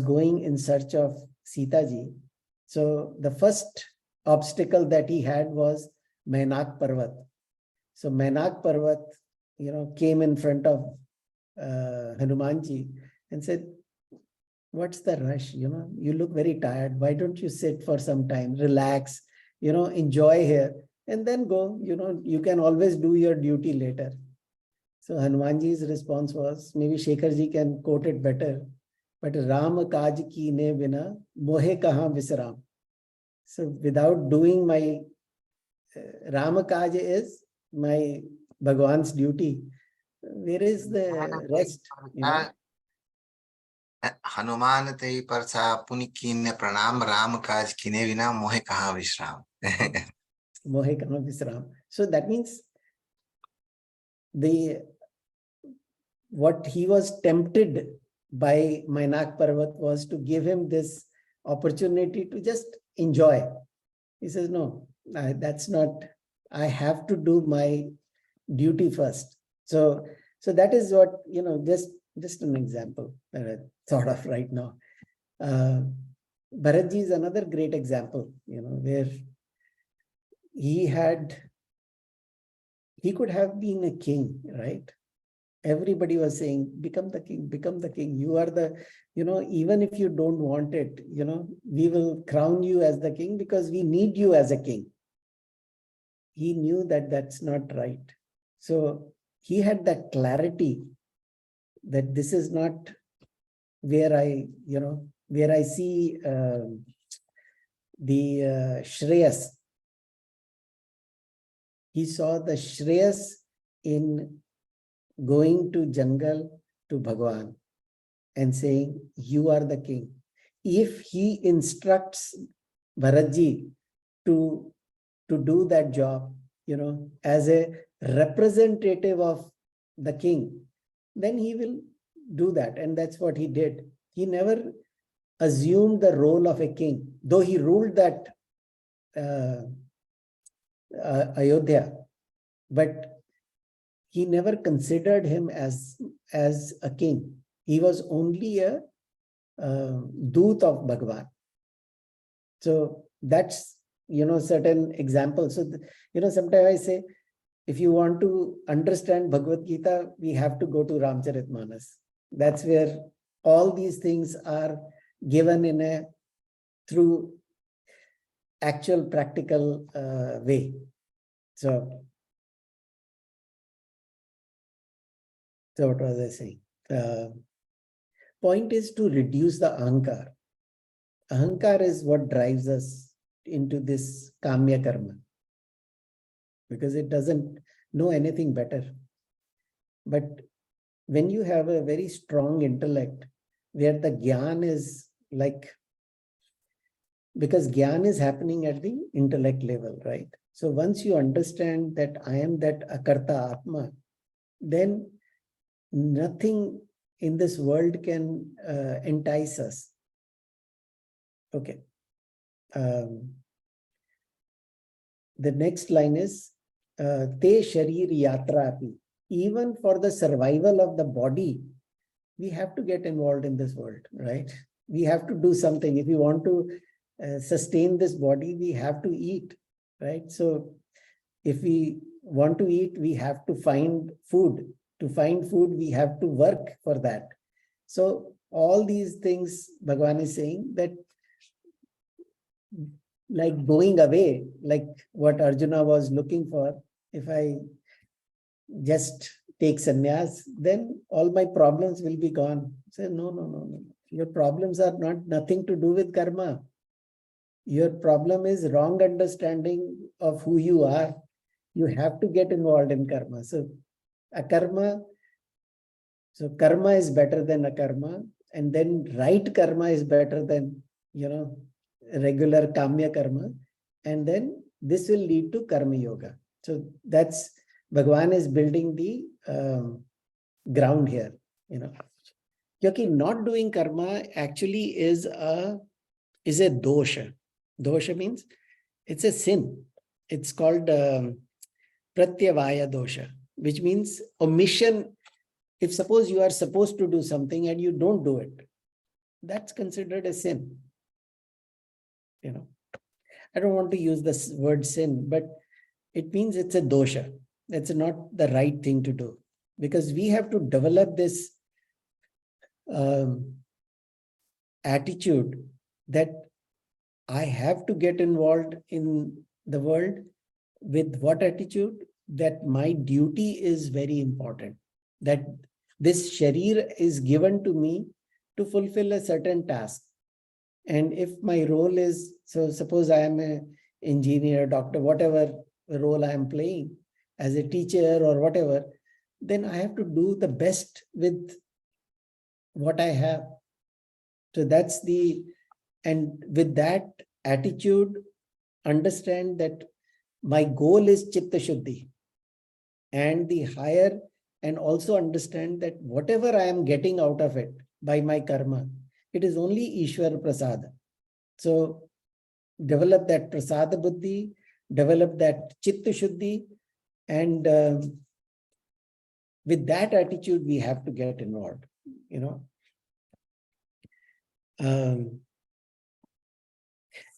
going in search of Sita ji. So the first obstacle that he had was Mainak Parvat. So Mainak Parvat, came in front of Hanumanji and said, "What's the rush? You look very tired. Why don't you sit for some time, relax, enjoy here, and then go, you can always do your duty later." So Hanumanji's response was, maybe Shekharji can quote it better, but Ram kaj kine bina mohe kahan visram. So without doing my Ram kaj is my Bhagwan's duty. Where is the rest? Hanuman ते परसा पुनि कीन्य प्रणाम राम काज किने बिना मोहे कहाँ विश्राम. Mohe kahan visram. So that means what he was tempted by Mainak Parvat was to give him this opportunity to just enjoy. He says, "No, that's not, I have to do my duty first." So that is what, just an example that I thought of right now. Bharatji is another great example, where he could have been a king, right? Everybody was saying, become the king, become the king. You are the, even if you don't want it, we will crown you as the king because we need you as a king. He knew that that's not right. So he had that clarity that this is not where I see the Shreyas. He saw the Shreyas in going to jungle to Bhagwan and saying, "You are the king." If he instructs Bharatji to do that job, as a representative of the king, then he will do that. And that's what he did. He never assumed the role of a king, though he ruled that Ayodhya, but he never considered him as a king. He was only a doot of Bhagwan. So that's, certain examples. So, sometimes I say, if you want to understand Bhagwad Gita, we have to go to Ramcharitmanas. That's where all these things are given in a through actual practical way. So what was I saying? Point is to reduce the ahankar. Ahankar is what drives us into this kamya karma, because it doesn't know anything better. But when you have a very strong intellect, where the gyan is like, because gyan is happening at the intellect level, right? So once you understand that I am that akarta atma, then nothing in this world can entice us. Okay. The next line is te sharir yatra api. Even for the survival of the body, we have to get involved in this world, right? We have to do something. If we want to sustain this body, we have to eat, right? So if we want to eat, we have to find food. To find food, we have to work for that. So all these things, Bhagavan is saying that, like going away, like what Arjuna was looking for, if I just take sannyas, then all my problems will be gone. Say, no. Your problems are nothing to do with karma. Your problem is wrong understanding of who you are. You have to get involved in karma. So akarma, so karma is better than akarma, and then right karma is better than, regular kamya karma. And then this will lead to karma yoga. So that's, Bhagwan is building the ground here, Because not doing karma actually is a dosha. Dosha means it's a sin. It's called pratyavaya dosha, which means omission. If suppose you are supposed to do something and you don't do it, that's considered a sin. I don't want to use this word sin, but it means it's a dosha. That's not the right thing to do, because we have to develop this attitude that I have to get involved in the world. With what attitude? That my duty is very important. That this sharir is given to me to fulfill a certain task. And if my role is, so suppose I am an engineer, doctor, whatever role I am playing as a teacher or whatever, then I have to do the best with what I have. So that's and with that attitude, understand that my goal is chitta shuddhi and the higher, and also understand that whatever I am getting out of it by my karma, it is only Ishwar Prasada. So develop that Prasada Buddhi, develop that Chitta Shuddhi, and with that attitude, we have to get involved,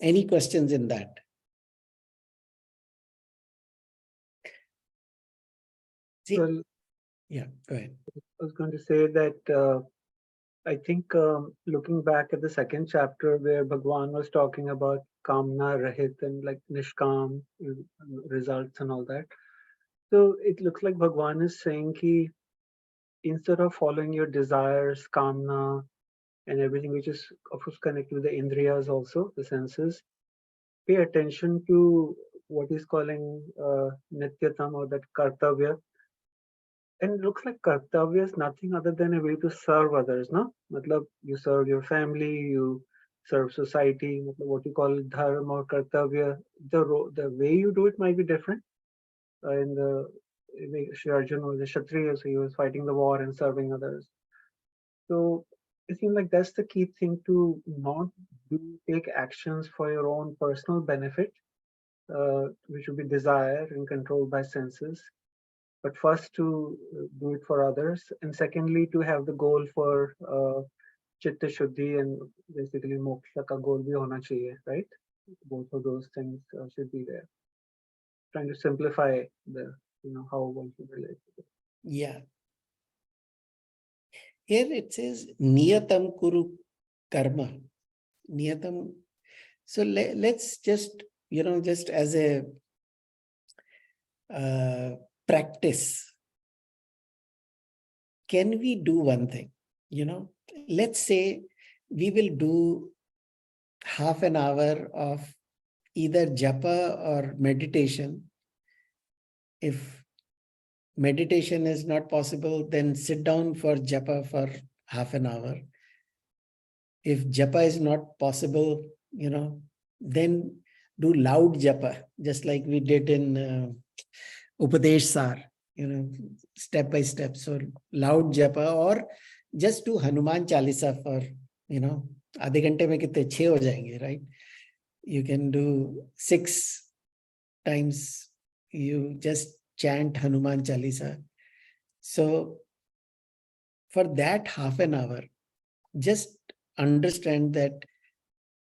Any questions in that? See, Well, yeah, go ahead. I was going to say that I think looking back at the second chapter where Bhagwan was talking about Kamna Rahit and like Nishkam results and all that. So it looks like Bhagwan is saying ki instead of following your desires, Kamna, and everything which is of course connected with the Indriyas also, the senses, pay attention to what he's calling Nityatam or that Kartavya. And it looks like Kartavya is nothing other than a way to serve others, no? Matlab, you serve your family, you serve society, what you call dharma or Kartavya. The way you do it might be different. In the Shri Arjuna was a Kshatriya, so he was fighting the war and serving others. So it seems like that's the key thing, to not take actions for your own personal benefit, which would be desire and controlled by senses, but first to do it for others, and secondly to have the goal for chitta shuddhi and basically moksha ka goal bhi hona chahiye, right? Both of those things should be there. Trying to simplify the, how one should relate to it. Yeah. Here it says niyatam kuru karma. Niyatam. So let's just, just as a practice, can we do one thing? Let's say we will do half an hour of either japa or meditation. If meditation is not possible, then sit down for japa for half an hour. If japa is not possible, then do loud japa, just like we did in Upadesh Sar, step by step. So loud japa, or just do Hanuman Chalisa for, आधे घंटे में कितने 6 हो जाएंगे, right? You can do 6 times. You just chant Hanuman Chalisa. So for that half an hour, just understand that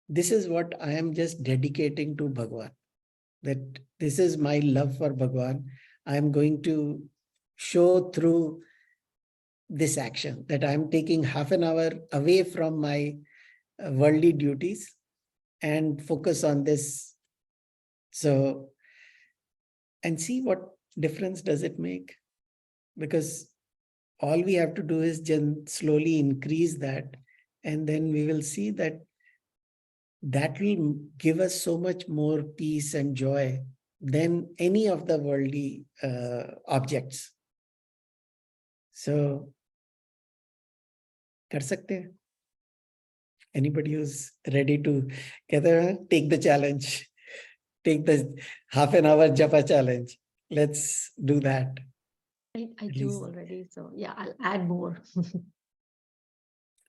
this is what I am just dedicating to Bhagwan. That this is my love for Bhagwan. I am going to show through this action, that I am taking half an hour away from my worldly duties and focus on this. So, and see what difference does it make? Because all we have to do is just slowly increase that, and then we will see that that will give us so much more peace and joy than any of the worldly objects. So, कर सकते हैं? Anybody who's ready to take the challenge, take the half an hour japa challenge. Let's do that. I do already, so yeah, I'll add more.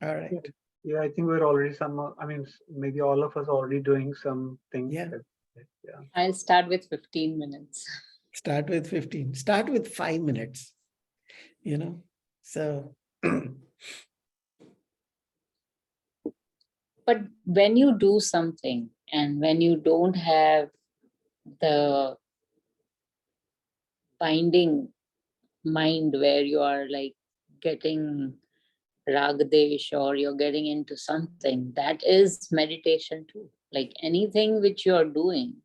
All right. Yeah, I think we're already maybe all of us already doing some things. Yeah. Yeah. I'll start with 15 minutes. Start with 15. Start with 5 minutes. So. But when you do something and when you don't have the binding mind where you are like getting ragadesh or you're getting into something, that is meditation too. Like anything which you're doing.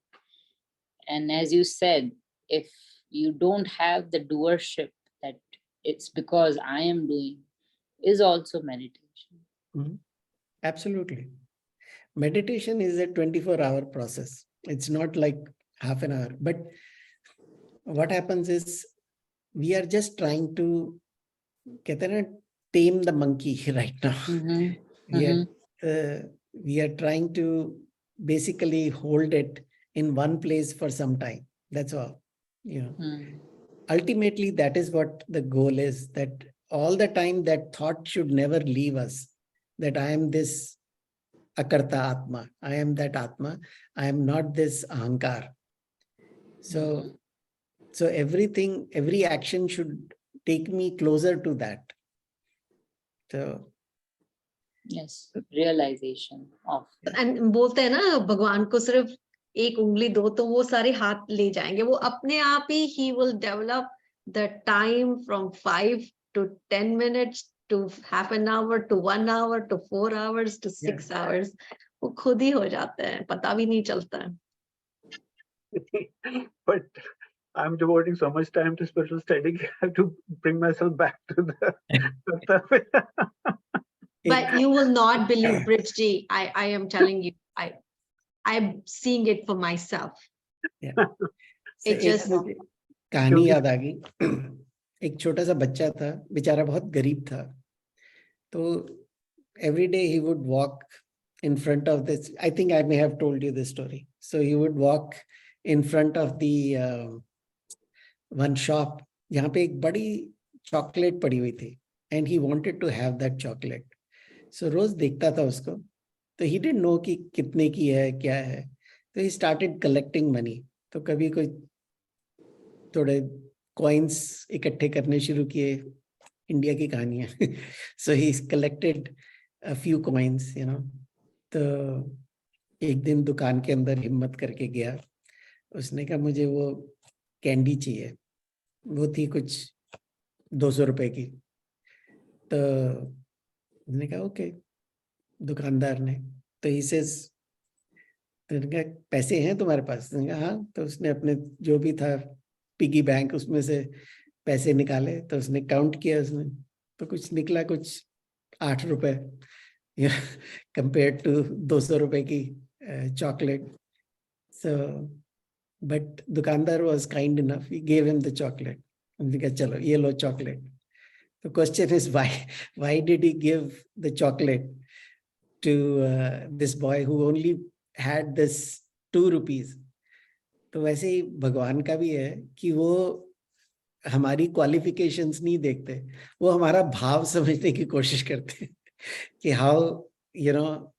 And as you said, if you don't have the doership that it's because I am doing, is also meditation. Mm-hmm. Absolutely. Meditation is a 24-hour process. It's not like half an hour. But what happens is we are just trying to tame the monkey right now. Mm-hmm. We are trying to basically hold it in one place for some time. That's all. Ultimately, that is what the goal is, that all the time that thought should never leave us, that I am this akarta atma, I am that atma, I am not this ahankar. So every action should take me closer to that. So yes, realization of. And बोलते हैं ना, भगवान को सिर्फ एक उंगली दो तो वो सारे हाथ ले जाएंगे. वो अपने आप ही he will develop the time from 5 to 10 minutes to half an hour to 1 hour to 4 hours to 6 hours. वो खुद ही हो जाता है, पता भी नहीं चलता है. But I'm devoting so much time to spiritual study, I have to bring myself back to the But you will not believe, Bridge, I am telling you, I'm seeing it for myself. Yeah. It just कहानी याद आ गई. एक छोटा सा बच्चा था, बेचारा बहुत गरीब था. तो every day he would walk in front of this. I think I may have told you this story. So he would walk in front of the one shop, जहाँ पे एक बड़ी chocolate पड़ी हुई थी, and he wanted to have that chocolate. So रोज देखता था उसको, तो he didn't know कि कितने की है क्या है, तो he started collecting money. तो कभी कोई थोड़े coins इकट्ठे करने शुरू किए, इंडिया की कहानी है. So he collected a few coins, you know. तो एक दिन दुकान के अंदर हिम्मत करके गया, उसने कहा मुझे वो कैंडी चाहिए, वो थी कुछ 200 रुपए की. तो उसने कहा ओके, दुकानदार ने. तो ही सेज, पैसे हैं तुम्हारे पास? हाँ. तो उसने अपने जो भी था पिगी बैंक, उसमें से पैसे निकाले. तो उसने काउंट किया, उसने तो कुछ निकला, कुछ 8 रुपए कंपेयर टू 200 रुपए की चॉकलेट. सो बट दुकानदार was kind enough, he gave him the chocolate. उन्होंने कहा चलो ये लो chocolate. The question is why did he give the chocolate to this boy who only had this 2 rupees? तो वैसे ही भगवान का भी है कि वो हमारी क्वालिफिकेशंस नहीं देखते, वो हमारा भाव समझने की कोशिश करते हैं कि how you know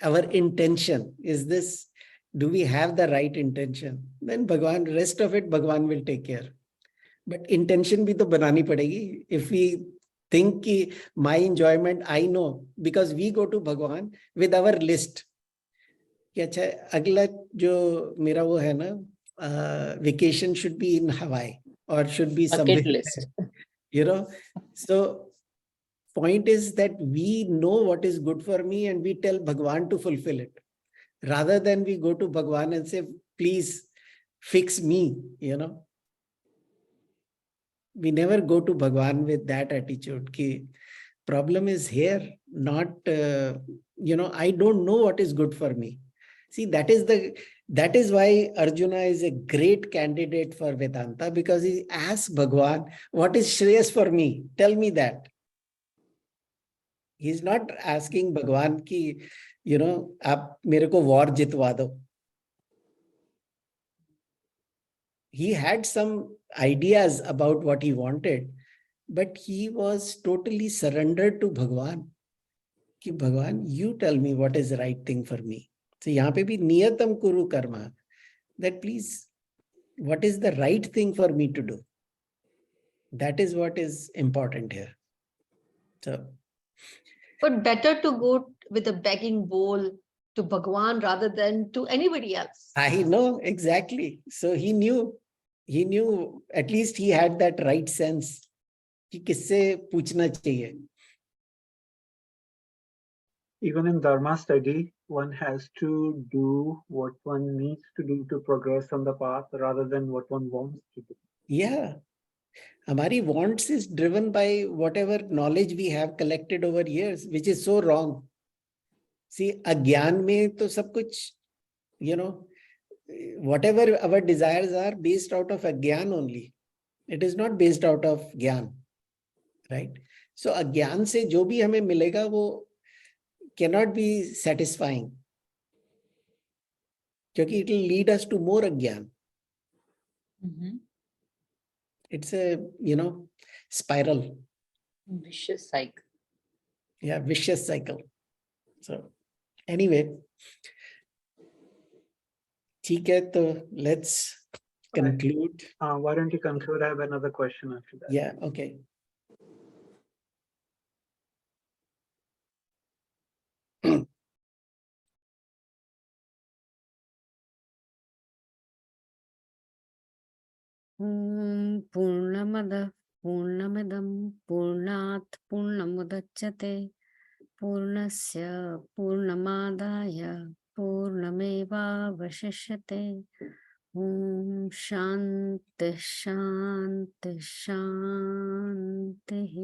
our intention is this, do we have the right intention, then भगवान, रेस्ट ऑफ इट भगवान will take care. But intention भी तो बनानी पड़ेगी. इफ वी थिंक कि my enjoyment I know, because we go to भगवान with our list कि अच्छा अगला जो मेरा वो है ना, वेकेशन शुड बी इन हवाई और should be Bucket list. you know. So point is that we know what is good for me and we tell Bhagwan to fulfill it, rather than we go to Bhagwan and say please fix me, you know. We never go to Bhagwan with that attitude ki problem is here, not I don't know what is good for me. See, that is why Arjuna is a great candidate for Vedanta, because he asks Bhagwan, what is Shreyas for me? Tell me that. He's not asking Bhagwan ki aap mere ko war jitwa do. He had some ideas about what he wanted, but he was totally surrendered to Bhagwan. कि भगवान, you tell me what is the right thing for me. So यहाँ पे भी नियतम कुरु Karma, that please, what is the right thing for me to do? That is what is important here. So, but better to go with a begging bowl to Bhagwan rather than to anybody else. I know exactly. So he knew, at least he had that right sense कि किससे पूछना चाहिए. Even in Dharma study, one has to do what one needs to do to progress on the path rather than what one wants to do. Yeah. हमारी wants is driven by whatever knowledge we have collected over years, which is so wrong. See, अज्ञान में तो सब कुछ, whatever our desires are based out of अज्ञान only. It is not based out of ज्ञान, right? So अज्ञान से जो भी हमें मिलेगा वो cannot be satisfying, क्योंकि it will lead us to more अज्ञान. It's a spiral, Vicious cycle. yeah, vicious cycle. So anyway, ठीक है, तो let's conclude. Why don't you conclude? I have another question after that. Yeah, okay. पूर्णमदः पूर्णमिदं पूर्णात् पूर्णमुदच्यते पूर्णस्य पूर्णमादाय पूर्णमेवावशिष्यते. ॐ शान्तिः शान्तिः शान्तिः.